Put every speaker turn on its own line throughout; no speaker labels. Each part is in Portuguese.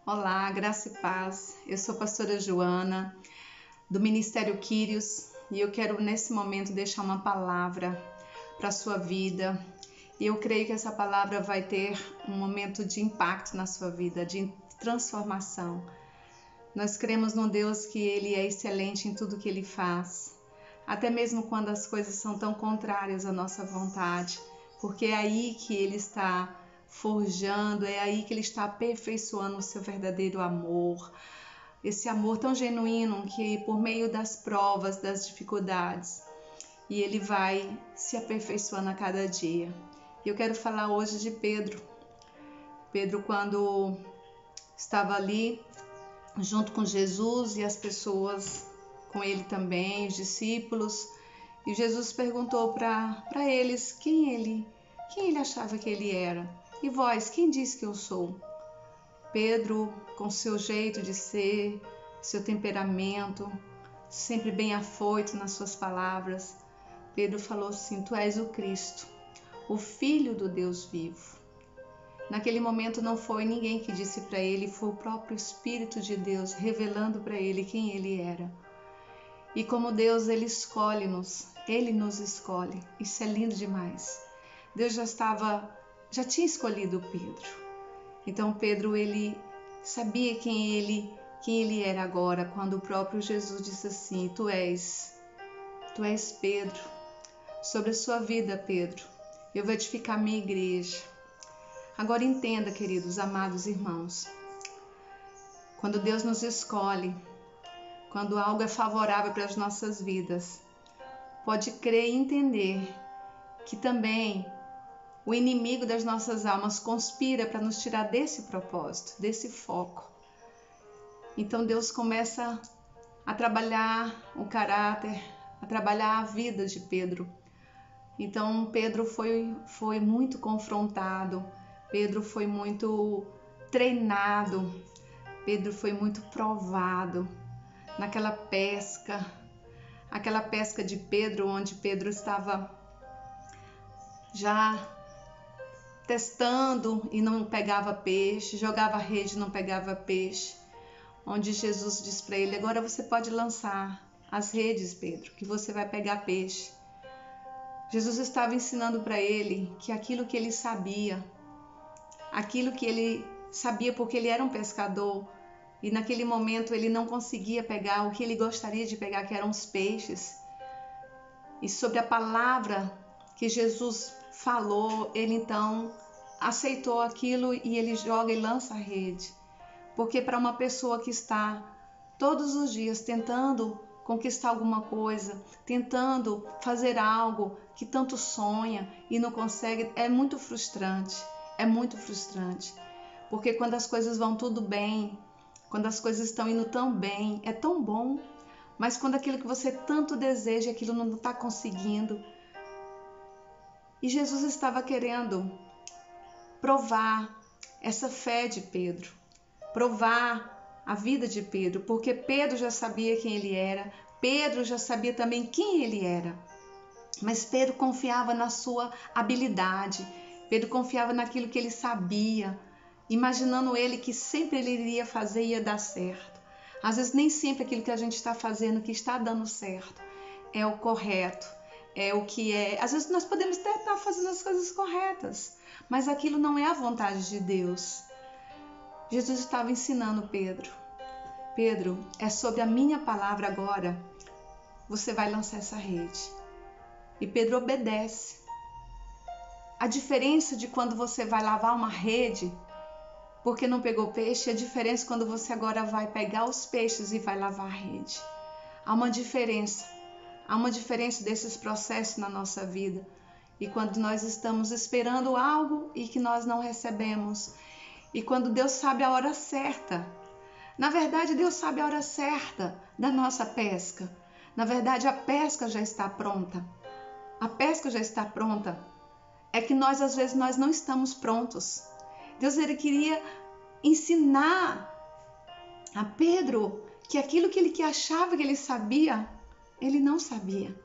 Olá, graça e paz. Eu sou a pastora Joana, do Ministério Quírios, e eu quero nesse momento deixar uma palavra para a sua vida. E eu creio que essa palavra vai ter um momento de impacto na sua vida, de transformação. Nós cremos num Deus que Ele é excelente em tudo que Ele faz, até mesmo quando as coisas são tão contrárias à nossa vontade, porque é aí que Ele está forjando, é aí que Ele está aperfeiçoando o seu verdadeiro amor, esse amor tão genuíno que por meio das provas, das dificuldades, e Ele vai se aperfeiçoando a cada dia. Eu quero falar hoje de Pedro. Pedro, quando estava ali junto com Jesus e as pessoas com ele também, os discípulos, e Jesus perguntou para eles quem ele achava que ele era. E vós, quem diz que eu sou? Pedro, com seu jeito de ser, seu temperamento, sempre bem afoito nas suas palavras, Pedro falou assim: tu és o Cristo, o Filho do Deus vivo. Naquele momento não foi ninguém que disse para ele, foi o próprio Espírito de Deus revelando para ele quem ele era. E como Deus, Ele escolhe-nos, Ele nos escolhe. Isso é lindo demais. Deus já tinha escolhido Pedro. Então Pedro, ele sabia quem ele era agora, quando o próprio Jesus disse assim: tu és Pedro. Sobre a sua vida, Pedro, eu vou edificar minha igreja. Agora entenda, queridos, amados irmãos, quando Deus nos escolhe, quando algo é favorável para as nossas vidas, pode crer e entender que também o inimigo das nossas almas conspira para nos tirar desse propósito, desse foco. Então Deus começa a trabalhar o caráter, a trabalhar a vida de Pedro. Então Pedro foi muito confrontado, Pedro foi muito treinado, Pedro foi muito provado naquela pesca, aquela pesca de Pedro, onde Pedro estava já testando e não pegava peixe, jogava rede e não pegava peixe, onde Jesus diz para ele: agora você pode lançar as redes, Pedro, que você vai pegar peixe. Jesus estava ensinando para ele que aquilo que ele sabia porque ele era um pescador, e naquele momento ele não conseguia pegar o que ele gostaria de pegar, que eram os peixes. E sobre a palavra que Jesus falou, ele então aceitou aquilo e ele joga e lança a rede. Porque para uma pessoa que está todos os dias tentando conquistar alguma coisa, tentando fazer algo que tanto sonha e não consegue, é muito frustrante. É muito frustrante. Porque quando as coisas vão tudo bem, quando as coisas estão indo tão bem, é tão bom. Mas quando aquilo que você tanto deseja, aquilo não está conseguindo. E Jesus estava querendo provar essa fé de Pedro, provar a vida de Pedro, porque Pedro já sabia quem ele era, Pedro já sabia também quem ele era. Mas Pedro confiava na sua habilidade, Pedro confiava naquilo que ele sabia, imaginando ele que sempre ele iria fazer e ia dar certo. Às vezes nem sempre aquilo que a gente está fazendo, que está dando certo, é o correto, é o que é. Às vezes nós podemos até estar fazendo as coisas corretas, mas aquilo não é a vontade de Deus. Jesus estava ensinando Pedro: Pedro, é sobre a minha palavra agora, você vai lançar essa rede. E Pedro obedece. A diferença de quando você vai lavar uma rede porque não pegou peixe, a diferença quando você agora vai pegar os peixes e vai lavar a rede. Há uma diferença desses processos na nossa vida. E quando nós estamos esperando algo e que nós não recebemos, e quando Deus sabe a hora certa, na verdade Deus sabe a hora certa da nossa pesca. Na verdade a pesca já está pronta. A pesca já está pronta. É que nós às vezes nós não estamos prontos. Deus, ele queria ensinar a Pedro que aquilo que ele achava que ele sabia, ele não sabia.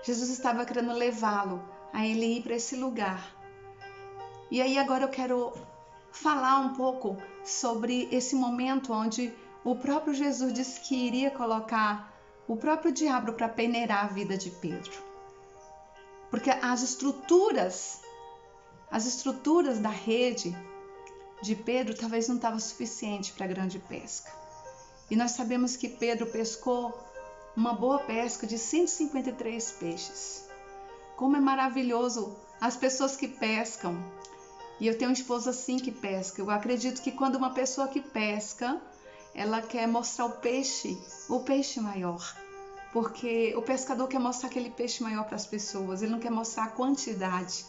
Jesus estava querendo levá-lo a ele ir para esse lugar. E aí agora eu quero falar um pouco sobre esse momento onde o próprio Jesus disse que iria colocar o próprio diabo para peneirar a vida de Pedro. Porque as estruturas da rede de Pedro talvez não estavam suficientes para a grande pesca. E nós sabemos que Pedro pescou uma boa pesca de 153 peixes. Como é maravilhoso as pessoas que pescam. E eu tenho um esposo assim que pesca. Eu acredito que quando uma pessoa que pesca, ela quer mostrar o peixe maior. Porque o pescador quer mostrar aquele peixe maior para as pessoas, ele não quer mostrar a quantidade.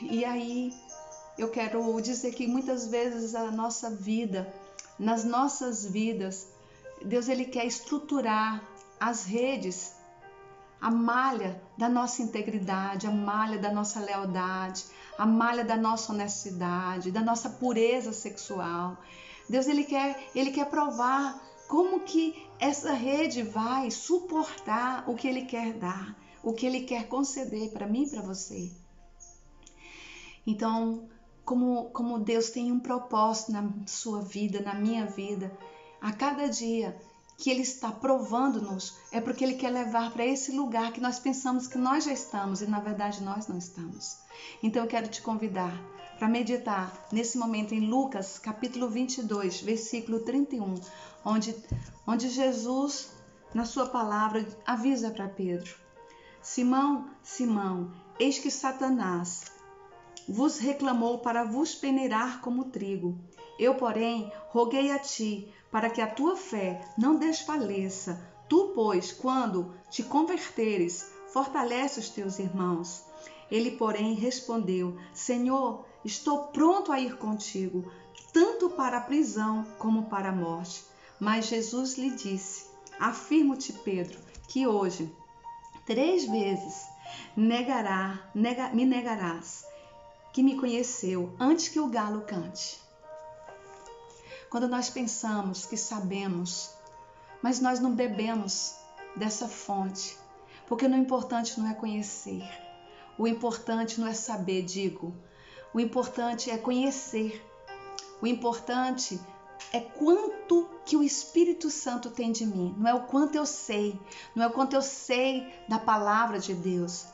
E aí eu quero dizer que muitas vezes nas nossas vidas, Deus ele quer estruturar as redes, a malha da nossa integridade, a malha da nossa lealdade, a malha da nossa honestidade, da nossa pureza sexual. Deus ele quer provar como que essa rede vai suportar o que ele quer dar, o que ele quer conceder para mim e para você. Então, como Deus tem um propósito na sua vida, na minha vida, a cada dia que Ele está provando-nos, é porque Ele quer levar para esse lugar que nós pensamos que nós já estamos e na verdade nós não estamos. Então eu quero te convidar para meditar nesse momento em Lucas capítulo 22, versículo 31, onde Jesus, na sua palavra, avisa para Pedro: Simão, Simão, eis que Satanás vos reclamou para vos peneirar como trigo. Eu, porém, roguei a ti, para que a tua fé não desfaleça. Tu, pois, quando te converteres, fortalece os teus irmãos. Ele, porém, respondeu: Senhor, estou pronto a ir contigo, tanto para a prisão como para a morte. Mas Jesus lhe disse: Afirmo-te, Pedro, que hoje 3 vezes me negarás que me conheceu antes que o galo cante. Quando nós pensamos que sabemos, mas nós não bebemos dessa fonte, porque o importante não é conhecer, o importante não é saber, o importante é conhecer, o importante é quanto que o Espírito Santo tem de mim, não é o quanto eu sei, não é o quanto eu sei da palavra de Deus.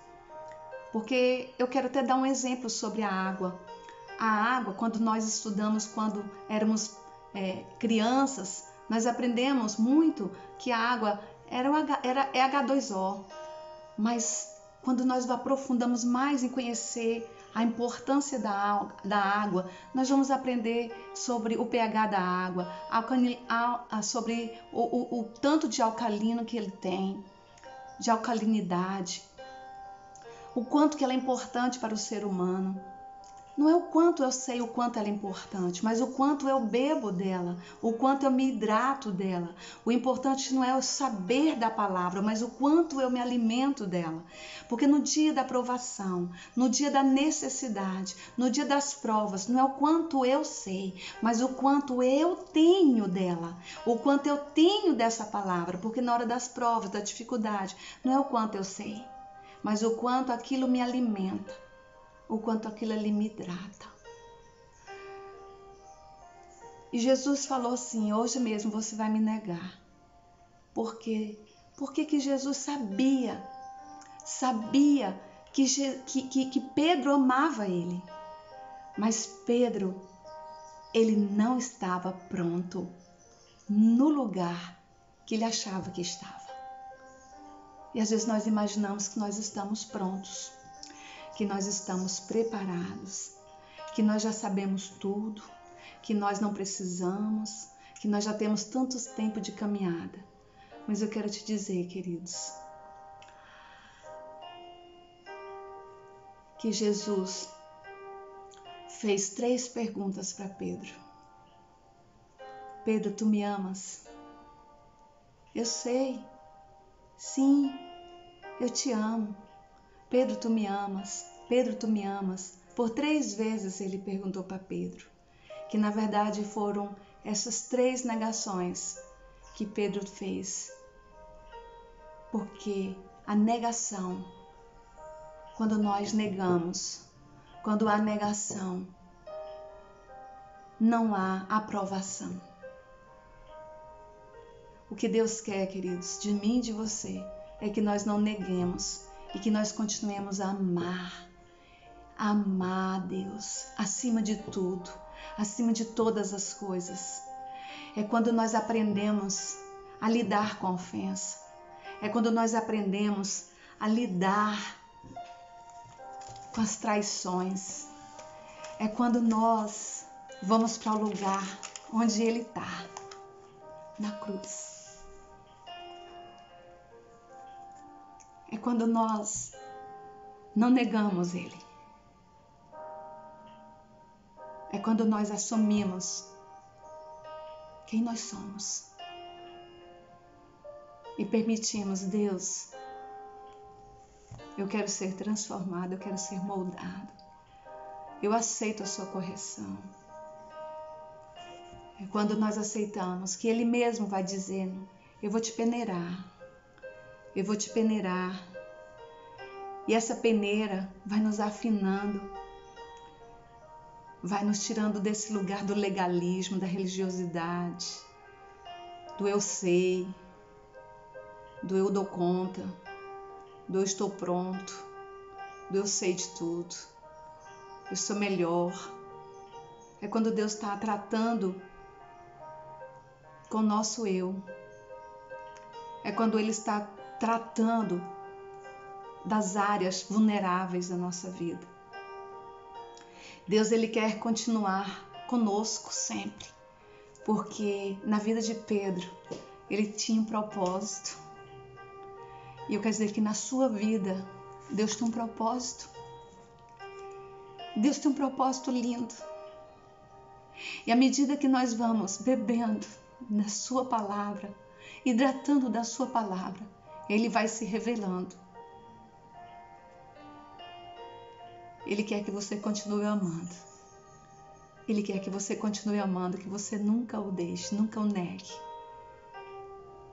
Porque eu quero até dar um exemplo sobre a água. A água, quando nós estudamos, quando éramos crianças, nós aprendemos muito que a água é H2O. Mas quando nós aprofundamos mais em conhecer a importância da água, nós vamos aprender sobre o pH da água, sobre o tanto de alcalino que ele tem, de alcalinidade. O quanto que ela é importante para o ser humano. Não é o quanto eu sei o quanto ela é importante, mas o quanto eu bebo dela, o quanto eu me hidrato dela. O importante não é o saber da palavra, mas o quanto eu me alimento dela. Porque no dia da provação, no dia da necessidade, no dia das provas, não é o quanto eu sei, mas o quanto eu tenho dela, o quanto eu tenho dessa palavra. Porque na hora das provas, da dificuldade, não é o quanto eu sei, mas o quanto aquilo me alimenta, o quanto aquilo ali me hidrata. E Jesus falou assim: hoje mesmo você vai me negar. Por quê? Porque Jesus sabia que Pedro amava ele. Mas Pedro, ele não estava pronto no lugar que ele achava que estava. E às vezes nós imaginamos que nós estamos prontos, que nós estamos preparados, que nós já sabemos tudo, que nós não precisamos, que nós já temos tanto tempo de caminhada. Mas eu quero te dizer, queridos, que Jesus fez 3 perguntas para Pedro. Pedro, tu me amas? Eu sei. Sim, eu te amo. Pedro, tu me amas? Pedro, tu me amas? Por 3 vezes ele perguntou para Pedro, que na verdade foram essas 3 negações que Pedro fez. Porque a negação, quando nós negamos, quando há negação, não há aprovação. O que Deus quer, queridos, de mim e de você, é que nós não neguemos e que nós continuemos a amar a Deus acima de tudo, acima de todas as coisas. É quando nós aprendemos a lidar com a ofensa, é quando nós aprendemos a lidar com as traições, é quando nós vamos para o lugar onde Ele está, na cruz. É quando nós não negamos Ele. É quando nós assumimos quem nós somos e permitimos, Deus, eu quero ser transformado, eu quero ser moldado. Eu aceito a sua correção. É quando nós aceitamos que Ele mesmo vai dizendo, eu vou te peneirar, eu vou te peneirar. E essa peneira vai nos afinando, vai nos tirando desse lugar do legalismo, da religiosidade, do eu sei, do eu dou conta, do eu estou pronto, do eu sei de tudo, eu sou melhor. É quando Deus está tratando com o nosso eu. É quando Ele está tratando das áreas vulneráveis da nossa vida. Deus, Ele quer continuar conosco sempre, porque na vida de Pedro, ele tinha um propósito. E eu quero dizer que na sua vida, Deus tem um propósito. Deus tem um propósito lindo. E à medida que nós vamos bebendo na sua palavra, hidratando da sua palavra, Ele vai se revelando. Ele quer que você continue amando. Ele quer que você continue amando, que você nunca o deixe, nunca o negue.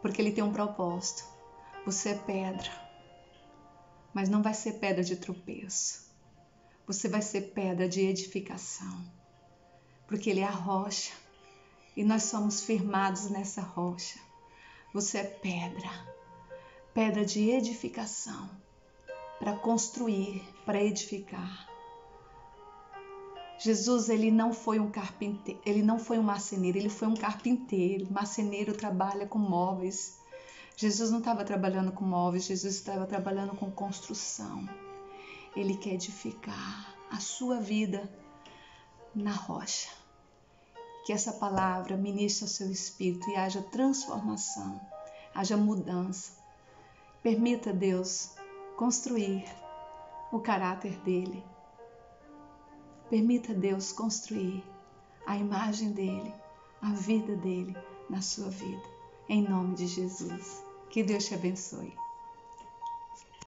Porque Ele tem um propósito. Você é pedra, mas não vai ser pedra de tropeço. Você vai ser pedra de edificação. Porque Ele é a rocha e nós somos firmados nessa rocha. Você é pedra, pedra de edificação, para construir, para edificar. Jesus, Ele não foi um carpinteiro, Ele não foi um marceneiro, Ele foi um carpinteiro. Marceneiro trabalha com móveis. Jesus não estava trabalhando com móveis, Jesus estava trabalhando com construção. Ele quer edificar a sua vida na rocha. Que essa palavra ministre ao seu espírito e haja transformação, haja mudança. Permita, Deus, construir o caráter dele. Permita, Deus, construir a imagem dele, a vida dele na sua vida. Em nome de Jesus. Que Deus te abençoe.